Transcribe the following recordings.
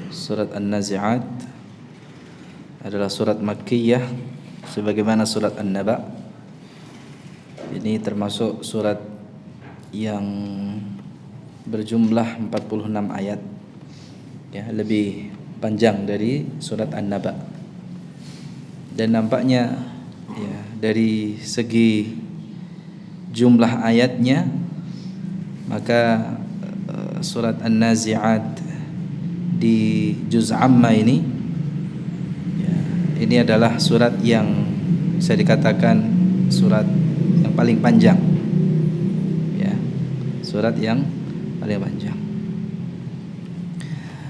Surat An-Nazi'at adalah surat Makkiyah sebagaimana surat An-Naba. Ini termasuk surat yang berjumlah 46 ayat, ya, lebih panjang dari surat An-Naba. Dan nampaknya, ya, dari segi jumlah ayatnya, maka surat An-Nazi'at di juz amma ini, ya, ini adalah surat yang bisa dikatakan surat yang paling panjang, ya, surat yang paling panjang.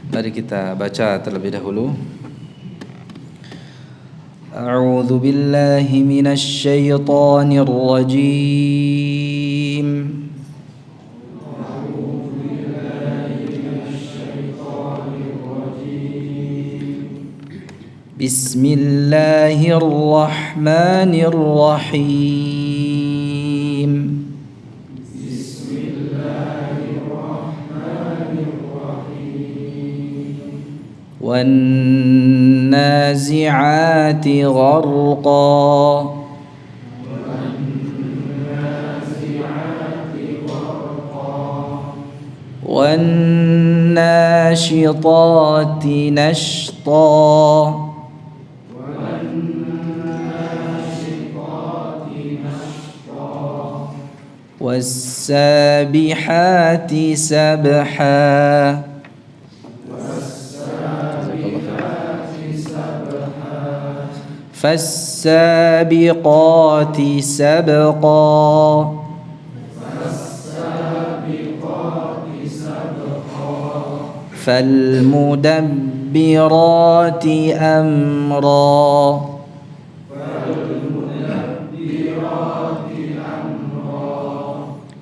Mari kita baca terlebih dahulu. A'udzu billahi minasy syaithanir rajim. Bismillahirrahmanirrahim. Wan nazi'ati gharqa. Wan nashitati nashta. والسابحات سبحا فالسابقات سبقا فالمدبرات أمرا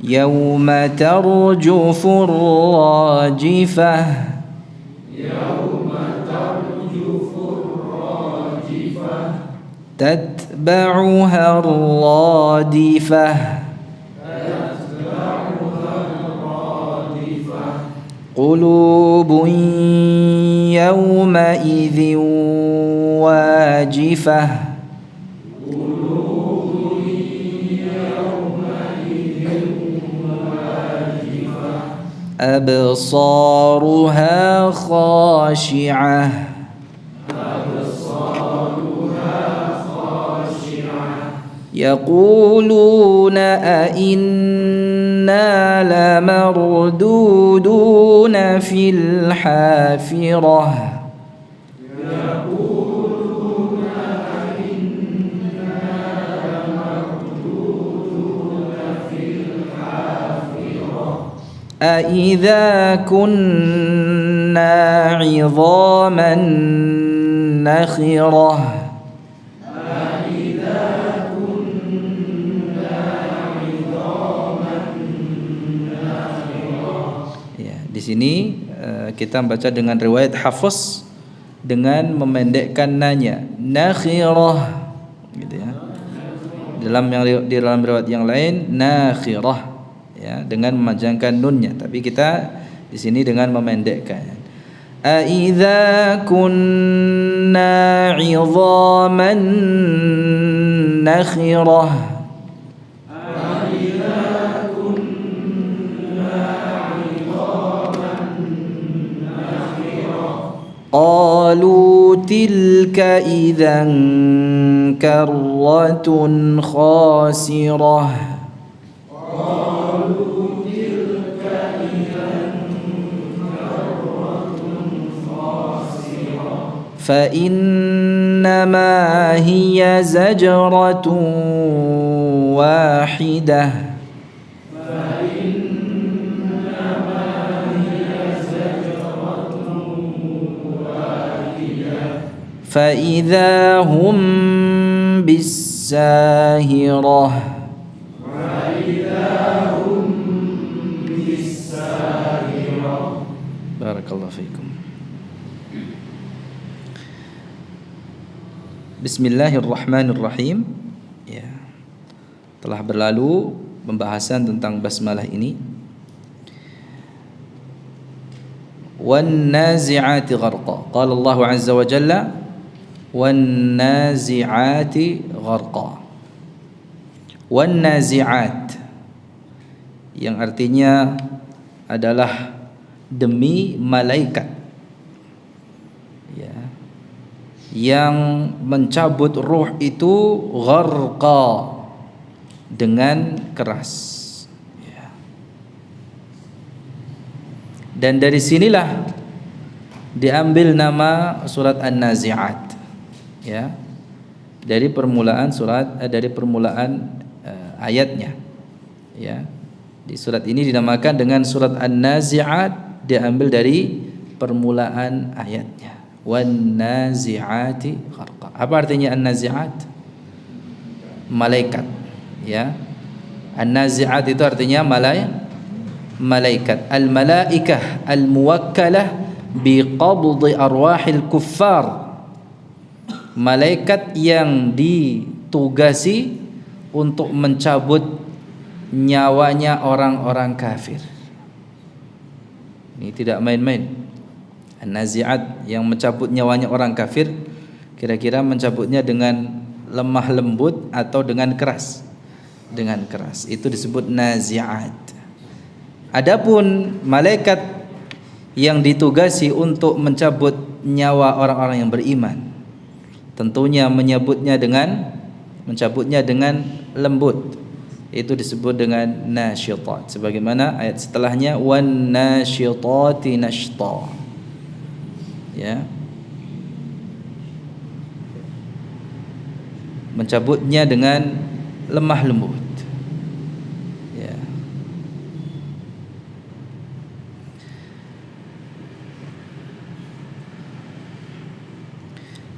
يوم ترجف الراجفة تتبعها الرادفة قلوب يومئذ واجفة أبصارها خاشعة يقولون أئنا لمردودون في الحافرة أإذا كنا عظاما نخرة ya, di sini kita membaca dengan riwayat Hafs dengan memendekkan nanya nakhirah, gitu ya. Di dalam riwayat yang lain nakhirah, ya, dengan memanjangkan nunnya, tapi kita di sini dengan memendekkan. Aidza kunna 'idhaman nakhirah. Aidza kunna 'idhaman nakhirah. Qalu tilka idzan karratun khasirah. فإنما هي زجرة واحدة فإذا هم بالساهرة بارك الله فيكم. Bismillahirrahmanirrahim. Ya, telah berlalu pembahasan tentang basmalah ini. wan nazi'ati gharqa. Qala Allah azza wa jalla wan nazi'ati gharqa. Wan nazi'at yang artinya adalah demi malaikat ya, yang mencabut ruh itu gharqa, dengan keras ya. Dan dari sinilah diambil nama surat An-Nazi'at ya, dari permulaan ayatnya ya. Di surat ini dinamakan dengan surat An-Nazi'at, diambil dari permulaan ayatnya. Wan nazi'ati gharqa. Apa artinya An-Nazi'at? Malaikat ya. An-Nazi'at itu artinya malaikat. Al-malaikah al-muwakkalah biqabdi arwahil kuffar. Malaikat yang ditugasi untuk mencabut nyawanya orang-orang kafir. Ini tidak main-main. An-Nazi'at yang mencabut nyawanya orang kafir, kira-kira mencabutnya dengan lemah lembut atau dengan keras? Dengan keras. Itu disebut Nazi'at. Adapun malaikat yang ditugasi untuk mencabut nyawa orang-orang yang beriman, tentunya mencabutnya dengan lembut. Itu disebut dengan nasyitat, sebagaimana ayat setelahnya wan nasyitati nashta ya, mencabutnya dengan lemah lembut ya.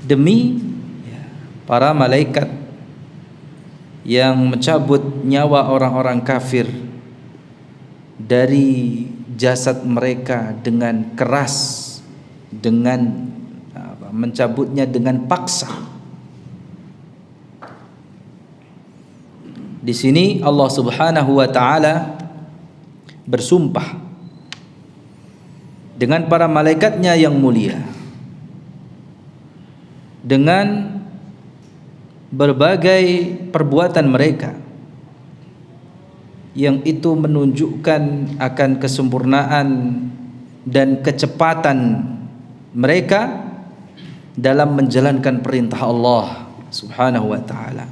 Demi ya, para malaikat yang mencabut nyawa orang-orang kafir dari jasad mereka dengan keras, dengan mencabutnya dengan paksa. Di sini Allah Subhanahu wa taala bersumpah dengan para malaikatnya yang mulia, dengan berbagai perbuatan mereka yang itu menunjukkan akan kesempurnaan dan kecepatan mereka dalam menjalankan perintah Allah Subhanahu wa taala.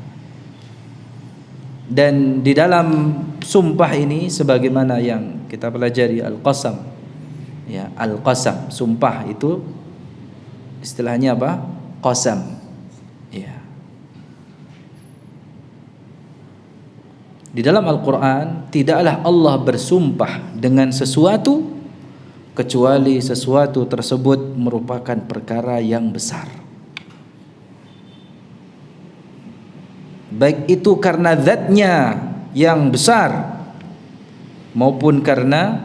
Dan di dalam sumpah ini sebagaimana yang kita pelajari al-qasam ya, al-qasam, sumpah itu istilahnya apa? Qasam ya. Di dalam Al-Quran tidaklah Allah bersumpah dengan sesuatu kecuali sesuatu tersebut merupakan perkara yang besar, baik itu karena zatnya yang besar maupun karena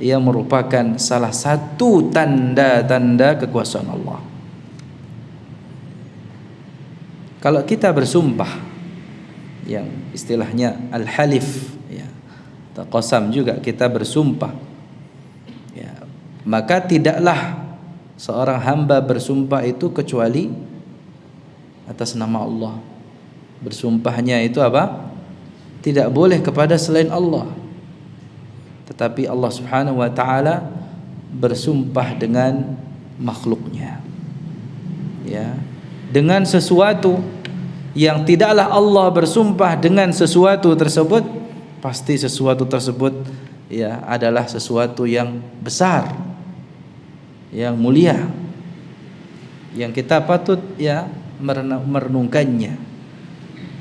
ia merupakan salah satu tanda-tanda kekuasaan Allah. Kalau kita bersumpah yang istilahnya al-halif ya, qasam juga kita bersumpah ya, maka tidaklah seorang hamba bersumpah itu kecuali atas nama Allah. Bersumpahnya itu apa? Tidak boleh kepada selain Allah, tetapi Allah Subhanahu wa taala bersumpah dengan makhluknya ya, dengan sesuatu yang tidaklah Allah bersumpah dengan sesuatu tersebut, pasti sesuatu tersebut ya adalah sesuatu yang besar, yang mulia, yang kita patut ya merenungkannya.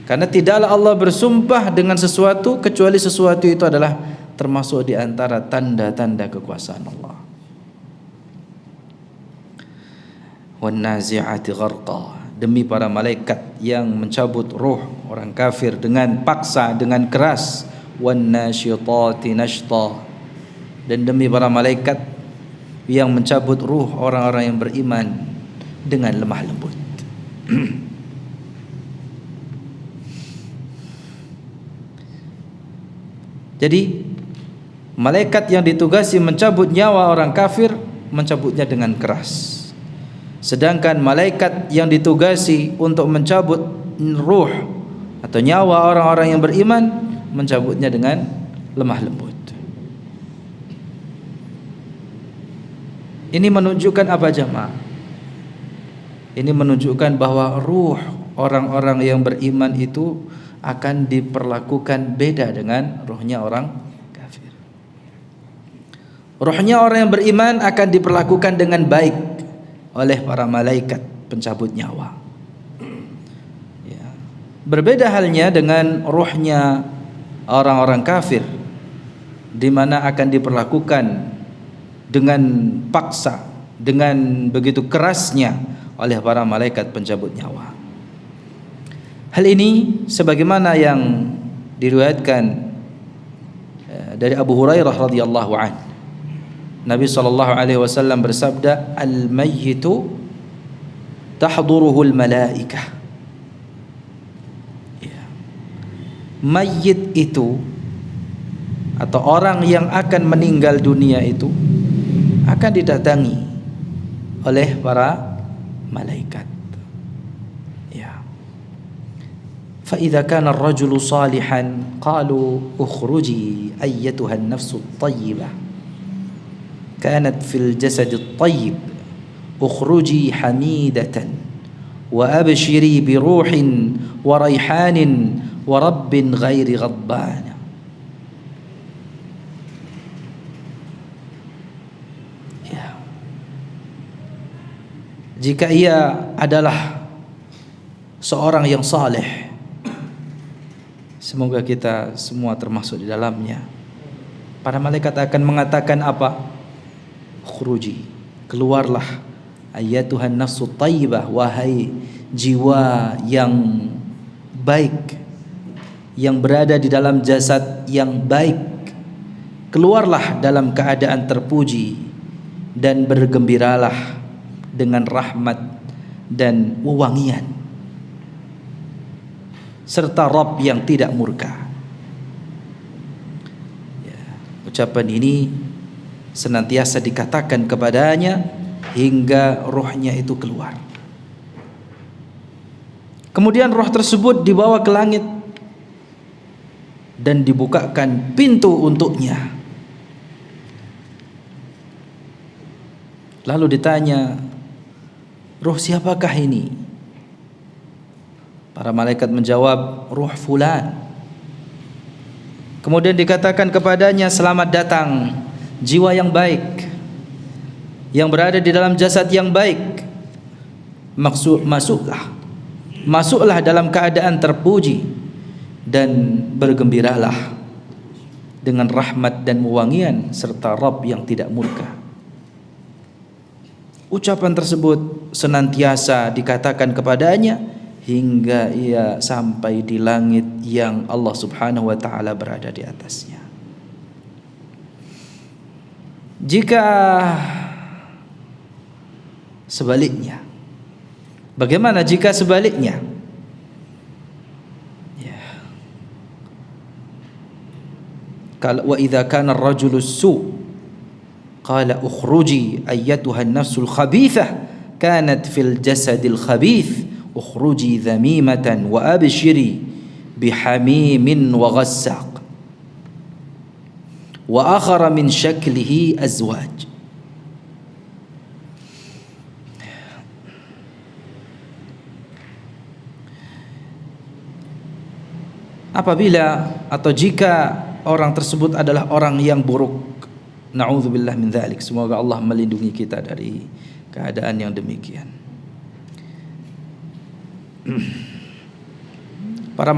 Karena tidaklah Allah bersumpah dengan sesuatu kecuali sesuatu itu adalah termasuk di antara tanda-tanda kekuasaan Allah. Wan nazi'ati gharqa, demi para malaikat yang mencabut ruh orang kafir dengan paksa, dengan keras. Wan nasyitati nashta, dan demi para malaikat yang mencabut ruh orang-orang yang beriman dengan lemah lembut. Jadi Malaikat yang ditugasi mencabut nyawa orang kafir mencabutnya dengan keras. Sedangkan malaikat yang ditugasi untuk mencabut ruh atau nyawa orang-orang yang beriman mencabutnya dengan lemah lembut. Ini menunjukkan apa jemaah? Ini menunjukkan bahwa ruh orang-orang yang beriman itu akan diperlakukan beda dengan ruhnya orang kafir. Ruhnya orang yang beriman akan diperlakukan dengan baik oleh para malaikat pencabut nyawa. Ya. Berbeda halnya dengan ruhnya orang-orang kafir, di mana akan diperlakukan dengan paksa, dengan begitu kerasnya oleh para malaikat pencabut nyawa. Hal ini sebagaimana yang diriwayatkan dari Abu Hurairah radhiyallahu anhu. Nabi sallallahu alaihi wasallam bersabda, "Al-mayyitu tahduruhu al-malaikah." Ya. Mayit itu atau orang yang akan meninggal dunia itu akan didatangi oleh para malaikat. Ya. Fa idza kana ar-rajulu salihan qalu ukhruji ayyatuha an-nafsu at-tayyibah كانت في الجسد الطيب اخرجي حميدة وأبشري بروح وريحان ورب غير غضبان. Ya. Jika ia adalah seorang yang saleh, semoga kita semua termasuk di dalamnya, para malaikat akan mengatakan apa? Khruji, keluarlah, ayyatuhan nafsu thayyibah, wahai jiwa yang baik yang berada di dalam jasad yang baik, keluarlah dalam keadaan terpuji dan bergembiralah dengan rahmat dan wewangian serta Rabb yang tidak murka. Ya, ucapan ini senantiasa dikatakan kepadanya hingga rohnya itu keluar. Kemudian roh tersebut dibawa ke langit dan dibukakan pintu untuknya. Lalu ditanya, "Ruh siapakah ini?" Para malaikat menjawab, "Ruh fulan." Kemudian dikatakan kepadanya, "Selamat datang, jiwa yang baik yang berada di dalam jasad yang baik. Masuklah dalam keadaan terpuji dan bergembiralah dengan rahmat dan wewangian serta Rabb yang tidak murka." Ucapan tersebut senantiasa dikatakan kepadanya hingga ia sampai di langit yang Allah Subhanahu wa taala berada di atasnya. Jika sebaliknya, bagaimana jika sebaliknya? Ya. Kalau wa idza kana ar-rajulu su qala ukhruji ayyatuha an-nafsul khabithah kanat fil jasadil khabith ukhruji dhamimatan wa abshiri bihamimin wa ghassaq wa akhara min syaklihi azwaj. Apabila atau jika orang tersebut adalah orang yang buruk, na'udzubillah min dzalik, semoga Allah melindungi kita dari keadaan yang demikian. Para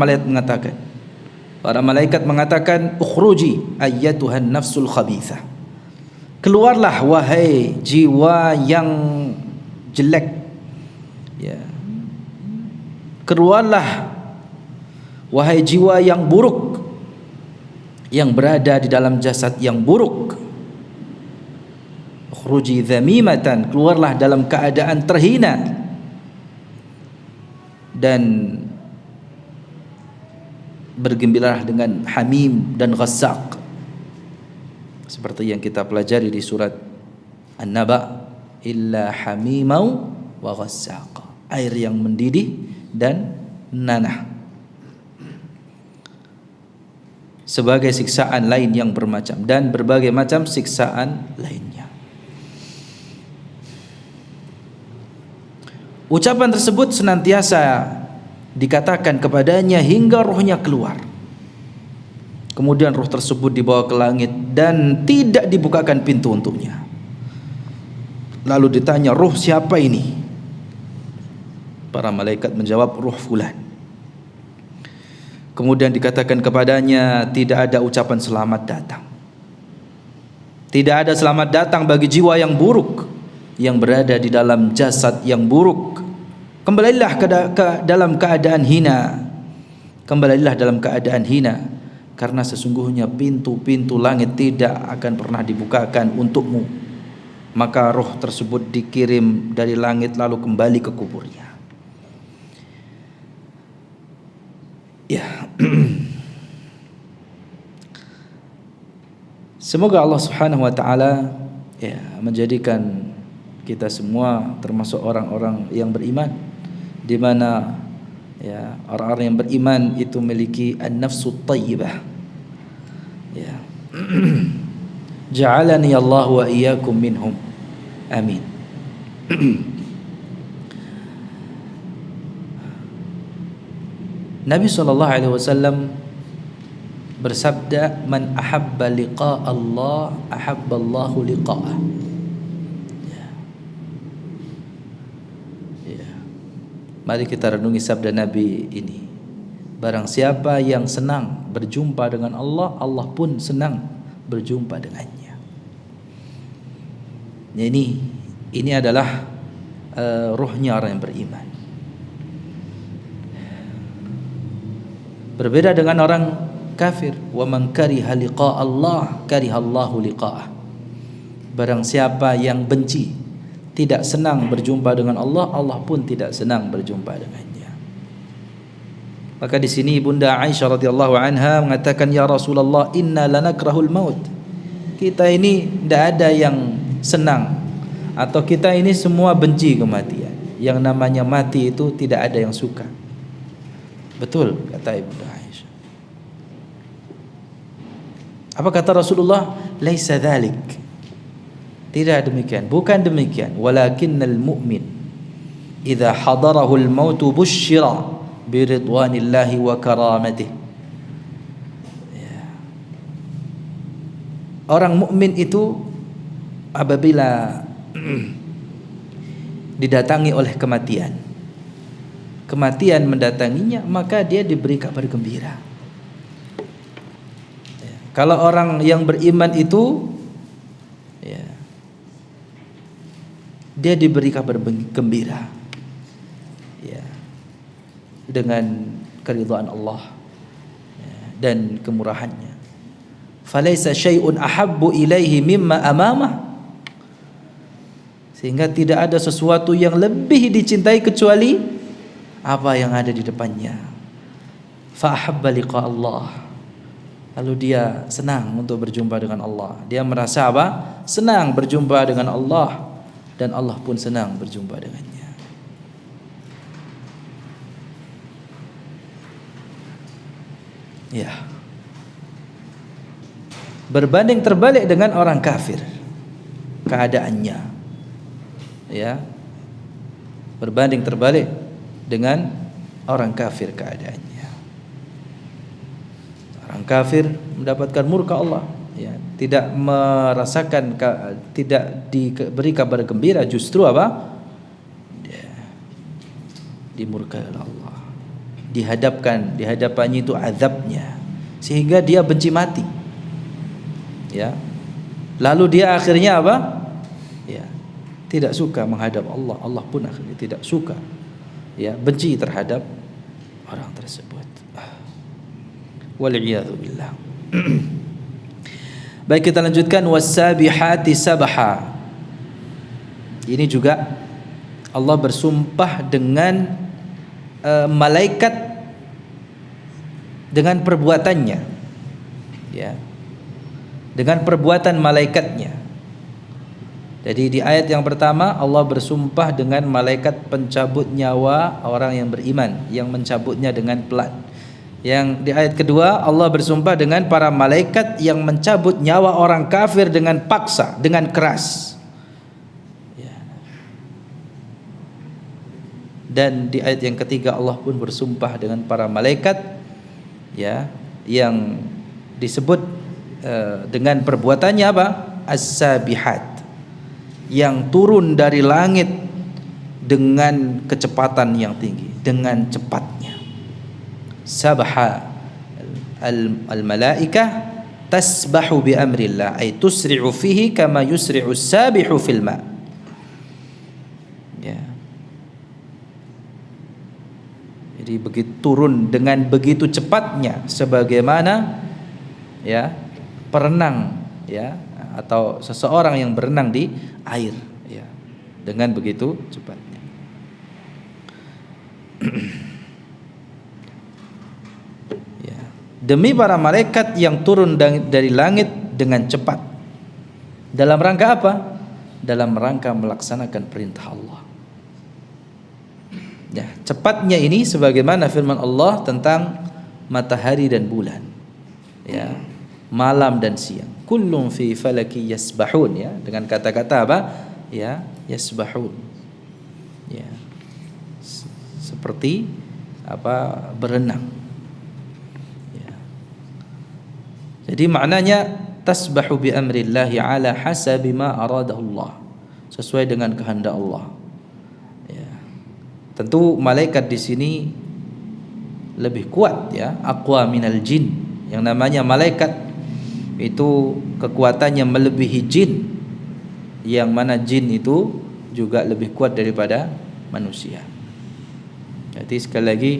malaikat mengatakan ukhruji ayyatuhan nafsul khabithah, keluarlah wahai jiwa yang jelek, ya, keluarlah wahai jiwa yang buruk yang berada di dalam jasad yang buruk. Ukhruji dhamimatan, keluarlah dalam keadaan terhina dan bergembiralah dengan hamim dan ghassaq. seperti yang kita pelajari di surat An-Naba, illa hamimau wa ghassaqa, air yang mendidih dan nanah, sebagai siksaan lain yang bermacam, dan berbagai macam siksaan lainnya. Ucapan tersebut senantiasa dikatakan kepadanya hingga rohnya keluar. Kemudian roh tersebut dibawa ke langit dan tidak dibukakan pintu untuknya. Lalu ditanya, roh siapa ini? Para malaikat menjawab, roh fulan. Kemudian dikatakan kepadanya, tidak ada ucapan selamat datang. Tidak ada selamat datang bagi jiwa yang buruk, yang berada di dalam jasad yang buruk. Kembalilah ke dalam keadaan hina. Kembalilah dalam keadaan hina. Karena sesungguhnya pintu-pintu langit tidak akan pernah dibukakan untukmu. Maka roh tersebut dikirim dari langit lalu kembali ke kuburnya. Ya. Semoga Allah Subhanahu wa taala ya menjadikan kita semua termasuk orang-orang yang beriman, di mana ya orang-orang yang beriman itu memiliki an-nafsu thayyibah. Ya. Ja'alani Allah wa iyyakum minhum. Amin. Nabi SAW bersabda, man ahabba liqa Allah ahabba Allahu liqa'ah. Ya. Mari kita renungi sabda Nabi ini. Barang siapa yang senang berjumpa dengan Allah, Allah pun senang berjumpa dengannya. Ini adalah ruhnya orang yang beriman. Berbeda dengan orang kafir. Wa man kariha liqa Allah karihallahu liqa'ah. Barang siapa yang benci, tidak senang berjumpa dengan Allah, Allah pun tidak senang berjumpa dengannya. Maka di sini Bunda Aisyah radhiyallahu anha mengatakan, ya Rasulullah, inna lanakrahul maut. Kita ini tidak ada yang senang, atau kita ini semua benci kematian. Yang namanya mati itu tidak ada yang suka. Betul kata Ibunda Aisyah. Apa kata Rasulullah? Laisa dzalik. Tidak demikian, bukan demikian. Walakinnal mu'min idza hadarahul mautu busyira biridwanillahi wa karamatih. Ya. Orang mukmin itu apabila didatangi oleh kematian, kematian mendatanginya, maka dia diberi kabar gembira. Ya. Kalau orang yang beriman itu ya, dia diberi kabar gembira ya, dengan keridhaan Allah ya, dan kemurahannya. Falaisa syai'un ahabbu ilaihi mimma amamah. Sehingga tidak ada sesuatu yang lebih dicintai kecuali apa yang ada di depannya. Fa ahabba liqa Allah. Lalu dia senang untuk berjumpa dengan Allah. Dia merasa apa? Senang berjumpa dengan Allah, dan Allah pun senang berjumpa dengannya. Ya. Berbanding terbalik dengan orang kafir keadaannya. Ya. Berbanding terbalik dengan orang kafir keadaannya. Orang kafir mendapatkan murka Allah, ya, tidak merasakan, tidak diberi kabar gembira, justru apa? Dia dimurkai oleh Allah. Di hadapannya itu azabnya, sehingga dia benci mati. Ya. Lalu dia akhirnya apa? Ya, tidak suka menghadap Allah. Allah pun akhirnya tidak suka. Ya, benci terhadap orang tersebut. Wal'iyadzu billah. Baik, kita lanjutkan, was-sabihati sabha. Ini juga Allah bersumpah dengan malaikat dengan perbuatannya. Ya. dengan perbuatan malaikatnya. Jadi di ayat yang pertama Allah bersumpah dengan malaikat pencabut nyawa orang yang beriman, yang mencabutnya dengan pelan. Yang di ayat kedua Allah bersumpah dengan para malaikat yang mencabut nyawa orang kafir dengan paksa, dengan keras. Dan di ayat yang ketiga Allah pun bersumpah dengan para malaikat ya yang disebut dengan perbuatannya apa? As-sabihat, yang turun dari langit dengan kecepatan yang tinggi, dengan cepatnya. Sabha al-malaikah tasbahu bi amrillah ay tusri'u fihi kama yusri'u as-sabihu fil ma. Ya. Jadi begitu turun dengan begitu cepatnya sebagaimana ya perenang ya atau seseorang yang berenang di air ya, dengan begitu cepatnya. Ya. Demi para malaikat yang turun dari langit dengan cepat. Dalam rangka apa? Dalam rangka melaksanakan perintah Allah. Ya, cepatnya ini sebagaimana firman Allah tentang matahari dan bulan. Ya, malam dan siang. Kullun fi falaki yasbahun ya, dengan kata-kata apa? Ya, yasbahun. Ya. Seperti apa? Berenang. Ya. Jadi maknanya tasbahu bi amrillahi ala hasabi ma aradahu Allah. Sesuai dengan kehendak Allah. Ya. Tentu malaikat di sini lebih kuat ya, aqwa minal jin. Yang namanya malaikat itu kekuatannya melebihi jin, yang mana jin itu juga lebih kuat daripada manusia. Jadi sekali lagi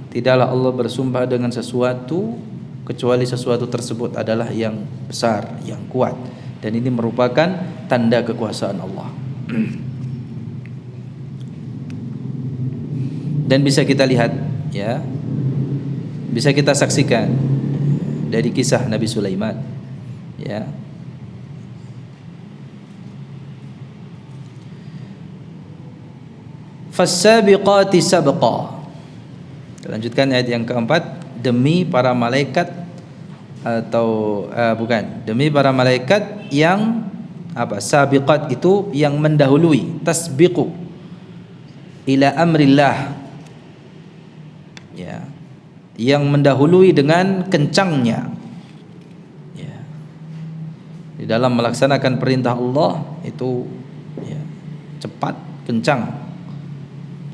tidaklah Allah bersumpah dengan sesuatu kecuali sesuatu tersebut adalah yang besar, yang kuat, dan ini merupakan tanda kekuasaan Allah. Dan bisa kita lihat ya, bisa kita saksikan dari kisah Nabi Sulaiman ya. Fas-sabiqati sabqa. Lanjutkan ayat yang keempat, demi para malaikat atau demi para malaikat yang apa? Sabiqat itu yang mendahului, tasbiqu ila amrillah. Ya. Yang mendahului dengan kencangnya ya. Di dalam melaksanakan perintah Allah itu ya, cepat, kencang,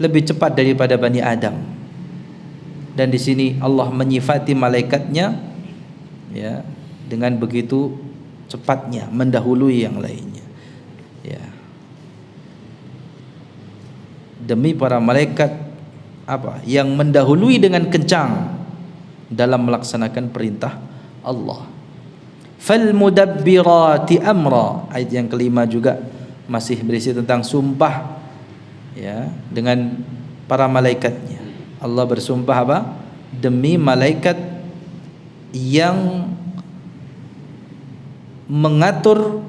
lebih cepat daripada Bani Adam. Dan di sini Allah menyifati malaikatnya ya dengan begitu cepatnya mendahului yang lainnya ya. Demi para malaikat apa? Yang mendahului dengan kencang dalam melaksanakan perintah Allah. Fal mudabbirati amra. Ayat yang kelima juga masih berisi tentang sumpah ya dengan para malaikatnya. Allah bersumpah apa? Demi malaikat yang mengatur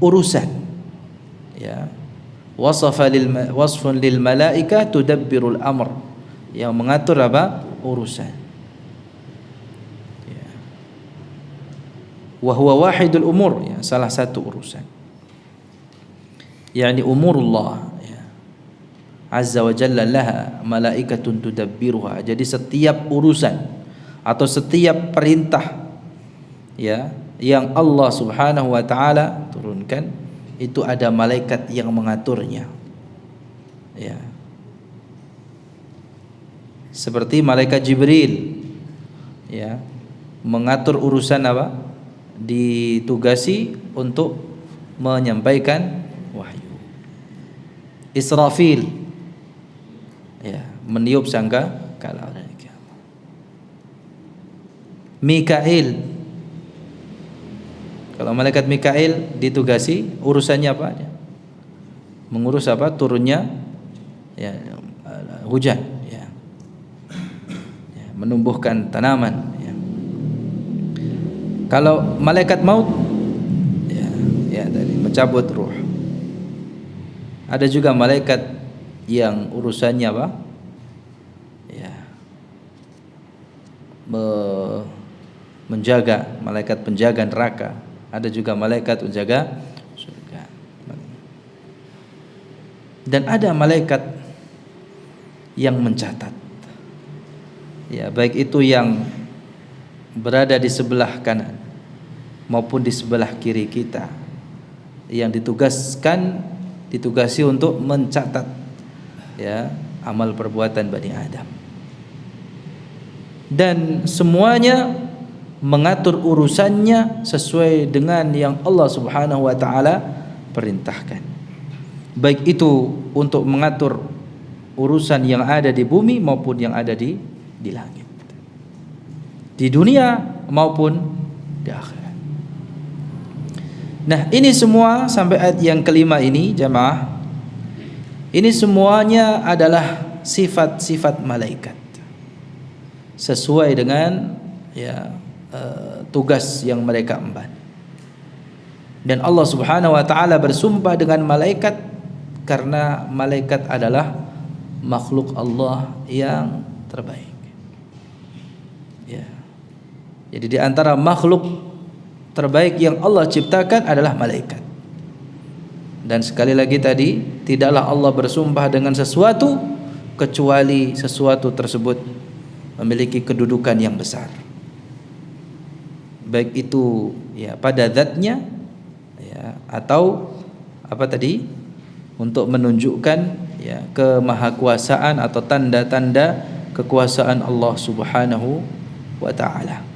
urusan ya. Wasfun lil malaikah tudabbirul amr, yang mengatur apa? Urusan ya. Wa huwa wahidul umur ya, salah satu urusan, yakni umurullah ya. Azza wa jalla laha malaikatun tudabbiruha. Jadi setiap urusan atau setiap perintah ya yang Allah Subhanahu wa taala turunkan itu ada malaikat yang mengaturnya ya. Seperti malaikat Jibril ya, mengatur urusan apa? Ditugasi untuk menyampaikan wahyu. Israfil ya, meniup sangkakala. Mikail, kalau malaikat Mikail ditugasi urusannya apa? Mengurus apa? Turunnya ya, hujan ya. Menumbuhkan tanaman ya. Kalau malaikat maut mencabut ruh. Ada juga malaikat yang urusannya apa? Ya, menjaga, malaikat penjaga neraka. Ada juga malaikat penjaga surga. Dan ada malaikat yang mencatat. Ya, baik itu yang berada di sebelah kanan maupun di sebelah kiri kita, yang ditugasi untuk mencatat ya amal perbuatan Bani Adam, dan semuanya mengatur urusannya sesuai dengan yang Allah Subhanahu wa taala perintahkan, baik itu untuk mengatur urusan yang ada di bumi maupun yang ada di langit, di dunia maupun di akhirat. Nah, ini semua sampai ayat yang kelima ini jamaah, ini semuanya adalah sifat-sifat malaikat sesuai dengan ya tugas yang mereka emban. Dan Allah Subhanahu wa taala bersumpah dengan malaikat karena malaikat adalah makhluk Allah yang terbaik. Ya. Jadi di antara makhluk terbaik yang Allah ciptakan adalah malaikat. Dan sekali lagi tadi, tidaklah Allah bersumpah dengan sesuatu kecuali sesuatu tersebut memiliki kedudukan yang besar. Baik itu ya pada zatnya ya, atau apa tadi? Untuk menunjukkan ya kemahakuasaan atau tanda-tanda kekuasaan Allah Subhanahu wa taala.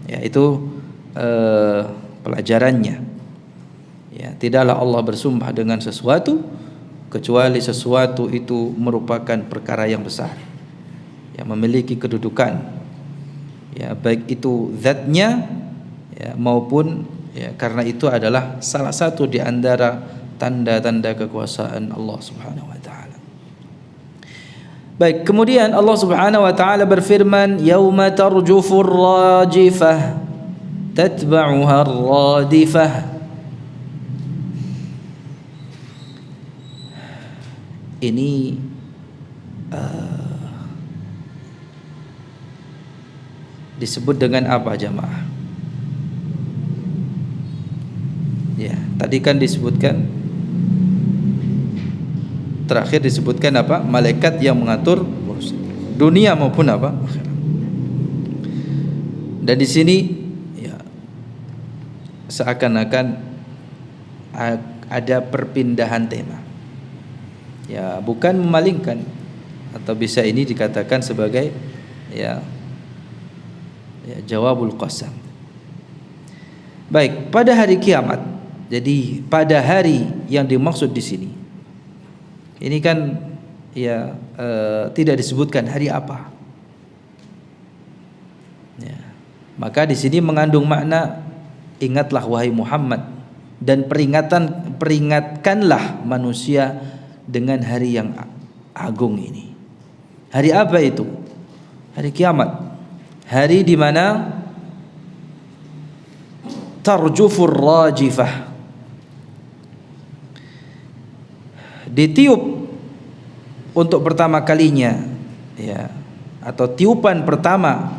Ya, itu pelajarannya. Ya, tidaklah Allah bersumpah dengan sesuatu kecuali sesuatu itu merupakan perkara yang besar, yang memiliki kedudukan. Ya, baik itu zatnya ya maupun ya karena itu adalah salah satu di antara tanda-tanda kekuasaan Allah Subhanahu wa taala. Baik, kemudian Allah Subhanahu wa taala berfirman, "Yauma tarjufur rajifah tatba'uha ar-radifah." Ini disebut dengan apa jamaah? Ya, tadi kan disebutkan, terakhir disebutkan apa? Malaikat yang mengatur dunia maupun apa? Akhirat. Dan di sini ya seakan-akan ada perpindahan tema. Ya, bukan memalingkan, atau bisa ini dikatakan sebagai ya jawabul qasam. Baik, pada hari kiamat. Jadi pada hari yang dimaksud di sini, ini kan ya tidak disebutkan hari apa. Ya, maka di sini mengandung makna, ingatlah wahai Muhammad, dan peringatkanlah manusia dengan hari yang agung ini. Hari apa itu? Hari kiamat. Hari di mana tarjufur rajifah, ditiup untuk pertama kalinya ya, atau tiupan pertama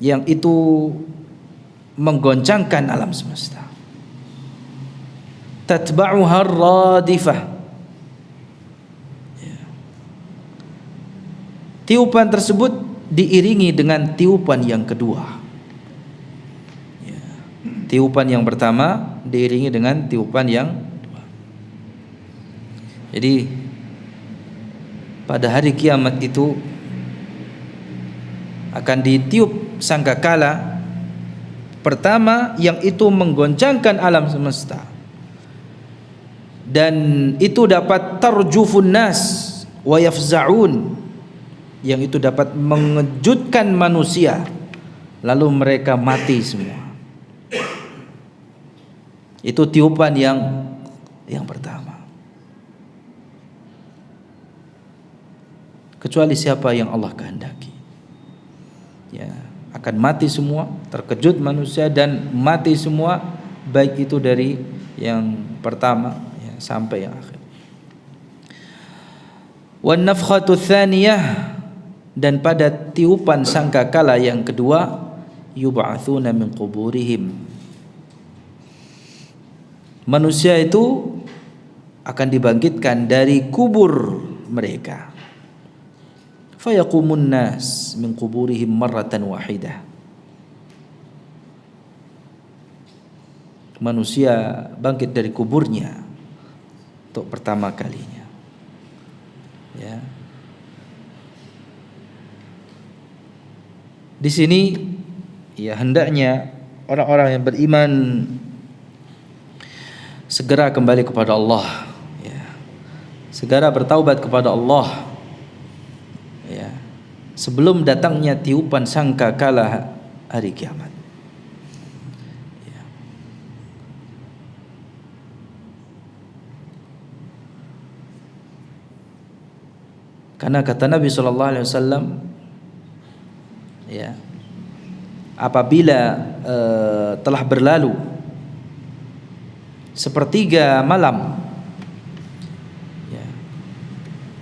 yang itu menggoncangkan alam semesta. Tatba'uha ar-radifah. Ya. Tiupan tersebut diiringi dengan tiupan yang kedua. Ya. Tiupan yang pertama diiringi dengan tiupan yang kedua. Jadi pada hari kiamat itu akan ditiup sangkakala pertama yang itu menggoncangkan alam semesta. Dan itu dapat tarjufun nas wa yafza'un, yang itu dapat mengejutkan manusia lalu mereka mati semua. Itu tiupan yang pertama. Kecuali siapa yang Allah kehendaki. Ya, akan mati semua, terkejut manusia dan mati semua, baik itu dari yang pertama ya, sampai yang akhir. Wan nafkhatu tsaniyah, dan pada tiupan sangkakala yang kedua, yub'atsuna min quburihim, manusia itu akan dibangkitkan dari kubur mereka. Fayaqumun nas min quburihim marratan wahidah, manusia bangkit dari kuburnya untuk pertama kalinya ya. Di sini ya hendaknya orang-orang yang beriman segera kembali kepada Allah ya. Segera bertaubat kepada Allah ya, sebelum datangnya tiupan sangkakala hari kiamat ya. Karena kata Nabi SAW ya, apabila telah berlalu sepertiga malam ya,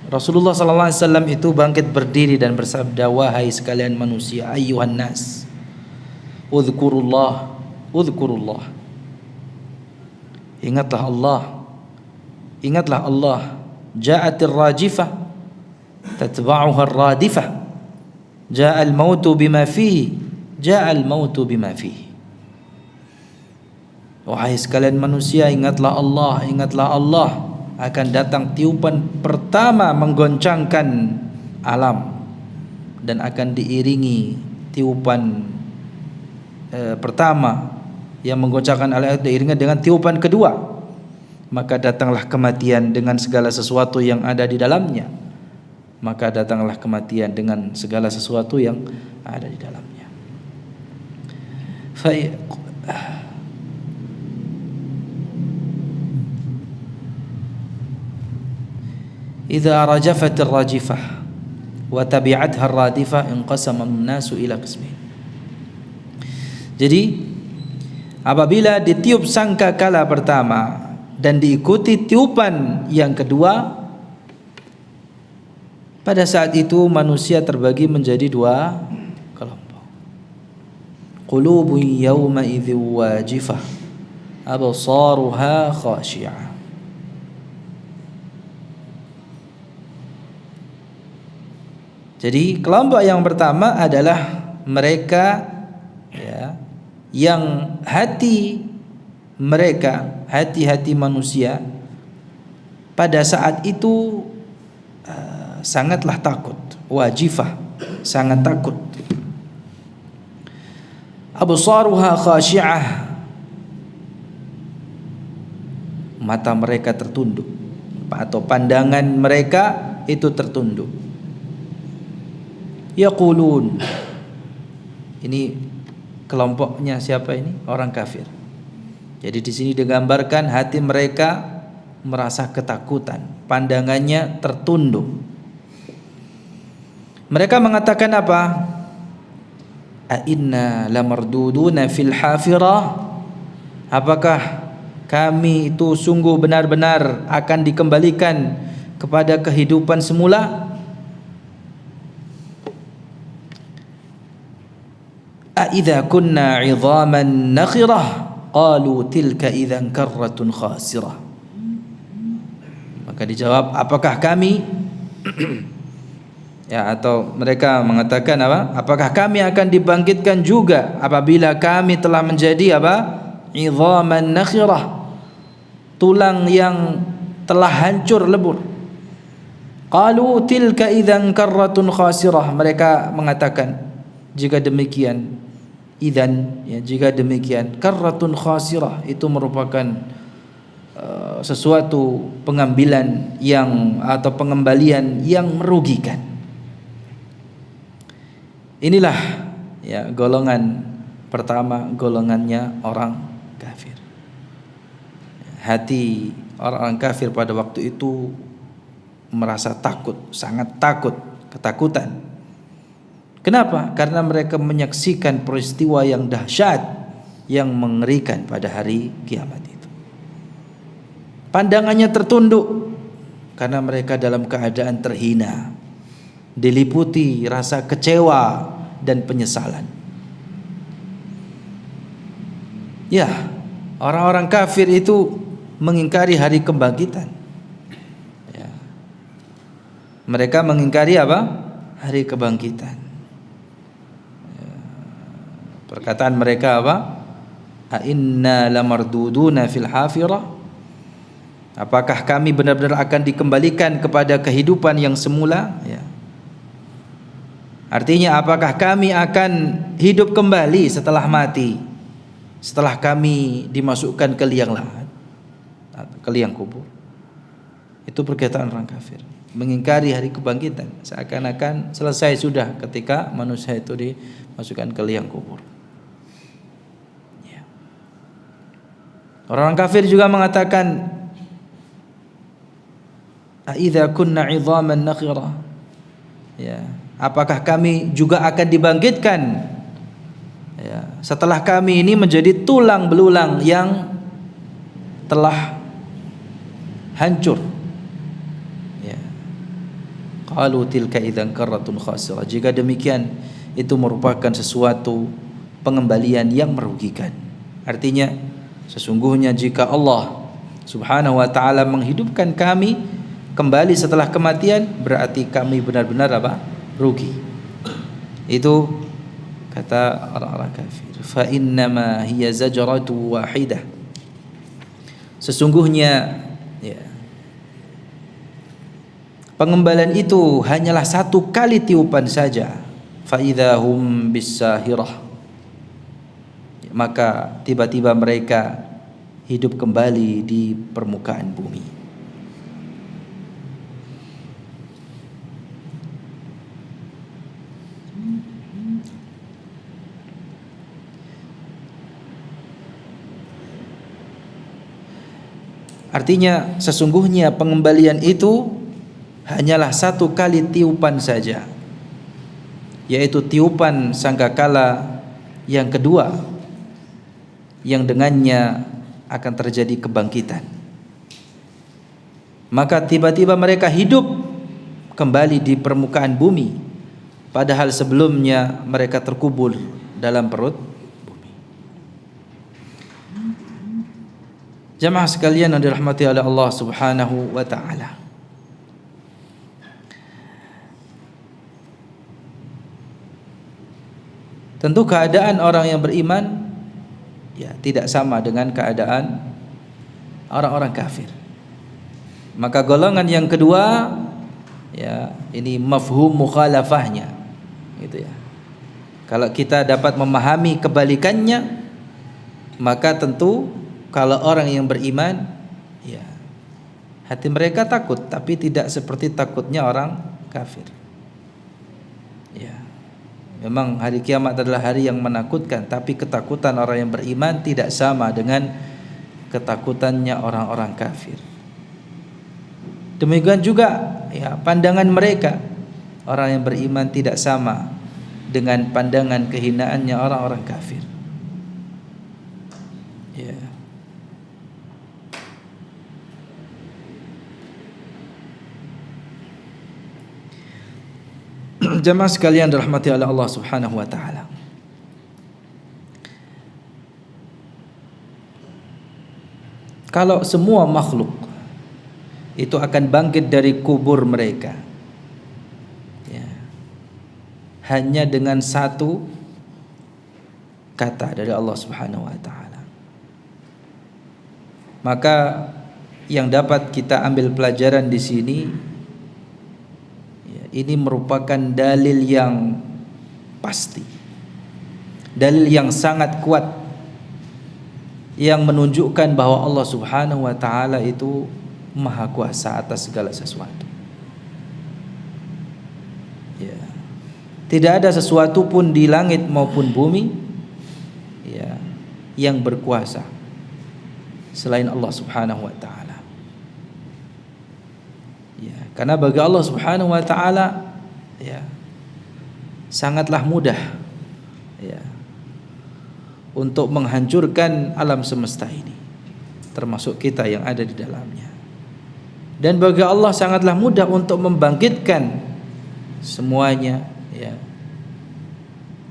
Rasulullah SAW itu bangkit berdiri dan bersabda, wahai sekalian manusia, ayyuhan nas, udhkurullah, udhkurullah, ingatlah Allah, ingatlah Allah. Ja'atir rajifah tatba'uha ar-radifah, ja'al mautu bima fihi, ja'al mautu bima fihi. Wahai sekalian manusia, ingatlah Allah, ingatlah Allah, akan datang tiupan pertama menggoncangkan alam, dan akan diiringi tiupan pertama yang menggoncangkan alam diiringi dengan tiupan kedua, maka datanglah kematian dengan segala sesuatu yang ada di dalamnya, maka datanglah kematian dengan segala sesuatu yang ada di dalamnya. Idza rajafatir rajifah wa tabi'atha ar-radifah inqasama an-nasu ila qismain. Jadi apabila ditiup sangkakala pertama dan diikuti tiupan yang kedua, pada saat itu manusia terbagi menjadi dua kelompok. Qulubun yawma idzi wajifah absaruha khashi'ah. Jadi kelompok yang pertama adalah mereka ya, yang hati mereka, hati-hati manusia pada saat itu sangatlah takut, wajifah, sangat takut. Absaruha khashi'ah, mata mereka tertunduk atau pandangan mereka itu tertunduk. Yaqulun, ini kelompoknya siapa ini? Orang kafir. Jadi di sini digambarkan hati mereka merasa ketakutan, pandangannya tertunduk. Mereka mengatakan apa? A inna lamarduduna fil hafirah, apakah kami itu sungguh benar-benar akan dikembalikan kepada kehidupan semula? A idza kunna 'idhaman nakhirah qalu tilka idzan karratun khasirah. Maka dijawab, apakah kami ya, atau mereka mengatakan apa? Apakah kami akan dibangkitkan juga apabila kami telah menjadi apa? Idhaman nakhirah, tulang yang telah hancur lebur. Qalu tilka idzan karratun khasirah. Mereka mengatakan, jika demikian, idzan ya, jika demikian, karratun khasirah itu merupakan sesuatu pengambilan yang atau pengembalian yang merugikan. Inilah ya golongan pertama, golongannya orang kafir. Hati orang kafir pada waktu itu merasa takut, sangat takut, ketakutan. Kenapa? Karena mereka menyaksikan peristiwa yang dahsyat, yang mengerikan pada hari kiamat itu. Pandangannya tertunduk karena mereka dalam keadaan terhina, diliputi rasa kecewa dan penyesalan. Ya, orang-orang kafir itu mengingkari hari kebangkitan. Ya. Mereka mengingkari apa? Hari kebangkitan. Perkataan mereka apa? A inna lamarduduna fil hafirah? Apakah kami benar-benar akan dikembalikan kepada kehidupan yang semula? Ya. Artinya apakah kami akan hidup kembali setelah mati? Setelah kami dimasukkan ke liang lahat, ke liang kubur. Itu perkataan orang kafir, mengingkari hari kebangkitan, seakan-akan selesai sudah ketika manusia itu dimasukkan ke liang kubur. Orang kafir juga mengatakan, "Aidza kunna 'idhaman nakhira?" Ya, apakah kami juga akan dibangkitkan? Ya, setelah kami ini menjadi tulang belulang yang telah hancur. Ya. Qalu tilka idzan karratun khasirah. Jika demikian, itu merupakan sesuatu pengembalian yang merugikan. Artinya, sesungguhnya jika Allah Subhanahu wa ta'ala menghidupkan kami kembali setelah kematian, berarti kami benar-benar apa? Rugi. Itu kata orang-orang kafir. Fa innama hiya zajratu wahidah. Sesungguhnya ya, pengembalian itu hanyalah satu kali tiupan saja. Fa idzahum bisahirah. Maka tiba-tiba mereka hidup kembali di permukaan bumi. Artinya sesungguhnya pengembalian itu hanyalah satu kali tiupan saja, yaitu tiupan sangkakala yang kedua, yang dengannya akan terjadi kebangkitan. Maka tiba-tiba mereka hidup kembali di permukaan bumi, padahal sebelumnya mereka terkubur dalam perut bumi. Jamaah sekalian yang dirahmati oleh Allah Subhanahu wa ta'ala, tentu keadaan orang yang beriman ya tidak sama dengan keadaan orang-orang kafir. Maka golongan yang kedua ya, ini mafhum mukhalafahnya gitu ya. Kalau kita dapat memahami kebalikannya, maka tentu kalau orang yang beriman ya, hati mereka takut, tapi tidak seperti takutnya orang kafir. Ya. Memang hari kiamat adalah hari yang menakutkan, tapi ketakutan orang yang beriman tidak sama dengan ketakutannya orang-orang kafir. Demikian juga ya, pandangan mereka orang yang beriman tidak sama dengan pandangan kehinaannya orang-orang kafir. Ya. Jemaah sekalian dirahmati oleh Allah Subhanahu wa ta'ala, kalau semua makhluk itu akan bangkit dari kubur mereka ya, hanya dengan satu kata dari Allah Subhanahu wa ta'ala, maka yang dapat kita ambil pelajaran di sini, ini merupakan dalil yang pasti, dalil yang sangat kuat, yang menunjukkan bahwa Allah Subhanahu wa ta'ala itu maha kuasa atas segala sesuatu ya. Tidak ada sesuatu pun di langit maupun bumi ya, yang berkuasa selain Allah Subhanahu wa ta'ala. Karena bagi Allah Subhanahu wa ta'ala ya, sangatlah mudah ya untuk menghancurkan alam semesta ini, termasuk kita yang ada di dalamnya. Dan bagi Allah sangatlah mudah untuk membangkitkan semuanya ya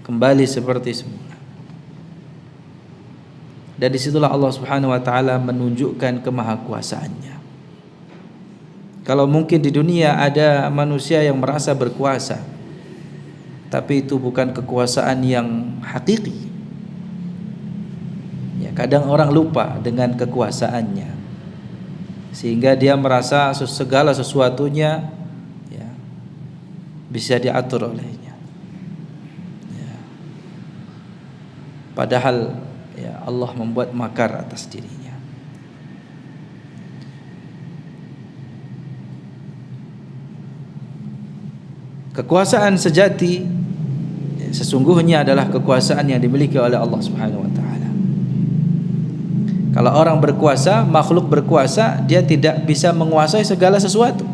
kembali seperti semula. Dan disitulah Allah Subhanahu wa taala menunjukkan kemahakuasaannya. Kalau mungkin di dunia ada manusia yang merasa berkuasa, tapi itu bukan kekuasaan yang hakiki. Ya, kadang orang lupa dengan kekuasaannya, sehingga dia merasa segala sesuatunya ya, bisa diatur olehnya. Ya. Padahal ya, Allah membuat makar atas dirinya. Kekuasaan sejati sesungguhnya adalah kekuasaan yang dimiliki oleh Allah Subhanahu wa taala. Kalau orang berkuasa, makhluk berkuasa, dia tidak bisa menguasai segala sesuatu.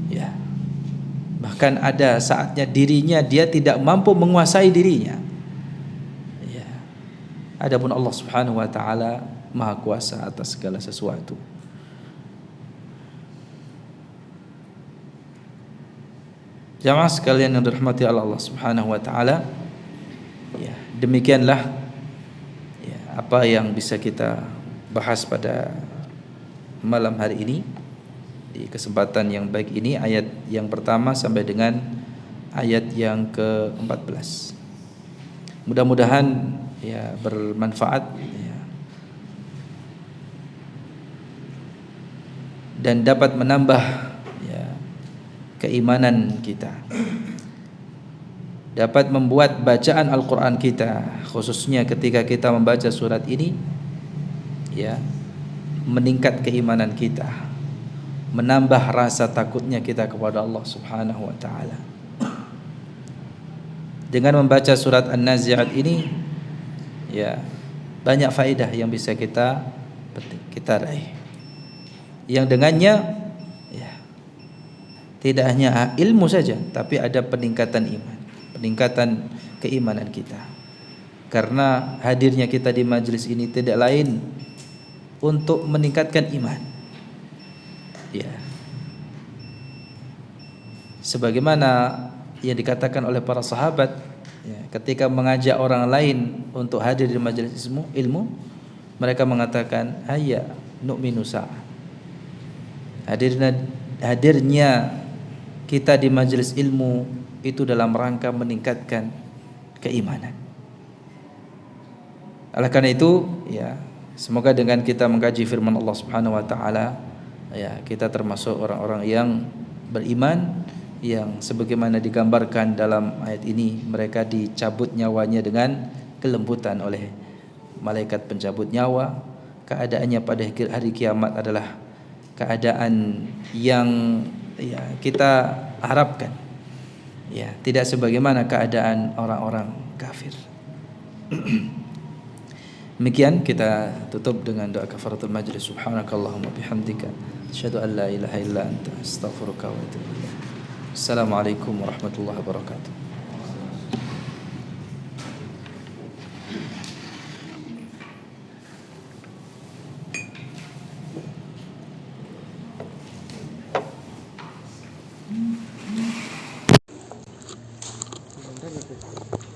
Ya. Bahkan ada saatnya dirinya dia tidak mampu menguasai dirinya. Ya. Adapun Allah Subhanahu wa taala Maha Kuasa atas segala sesuatu. Jamaah sekalian yang dirahmati Allah Subhanahu wa taala, ya, demikianlah ya, apa yang bisa kita bahas pada malam hari ini di kesempatan yang baik ini, ayat yang pertama sampai dengan ayat yang ke-14. Mudah-mudahan ya bermanfaat ya, dan dapat menambah keimanan kita, dapat membuat bacaan Al-Quran kita, khususnya ketika kita membaca surat ini ya, meningkat keimanan kita, menambah rasa takutnya kita kepada Allah Subhanahu wa taala. Dengan membaca surat An-Nazi'at ini ya, banyak faedah yang bisa kita raih, yang dengannya tidak hanya ilmu saja, tapi ada peningkatan iman, peningkatan keimanan kita. Karena hadirnya kita di majelis ini tidak lain untuk meningkatkan iman. Ya. Sebagaimana yang dikatakan oleh para sahabat ya, ketika mengajak orang lain untuk hadir di majelis ilmu, mereka mengatakan hayya nu'minu sa'a. Hadirnya kita di majelis ilmu itu dalam rangka meningkatkan keimanan. Oleh karena itu, ya, semoga dengan kita mengkaji firman Allah Subhanahu wa taala, ya, kita termasuk orang-orang yang beriman, yang sebagaimana digambarkan dalam ayat ini, mereka dicabut nyawanya dengan kelembutan oleh malaikat pencabut nyawa. Keadaannya pada hari kiamat adalah keadaan yang ya kita harapkan, ya, tidak sebagaimana keadaan orang-orang kafir. Demikian kita tutup dengan doa kafaratul majlis. Subhanakallahumma bihamdika asyhadu an la ilaha illa anta astaghfiruka wa atubu ilaik. Assalamualaikum warahmatullahi wabarakatuh. Bentar,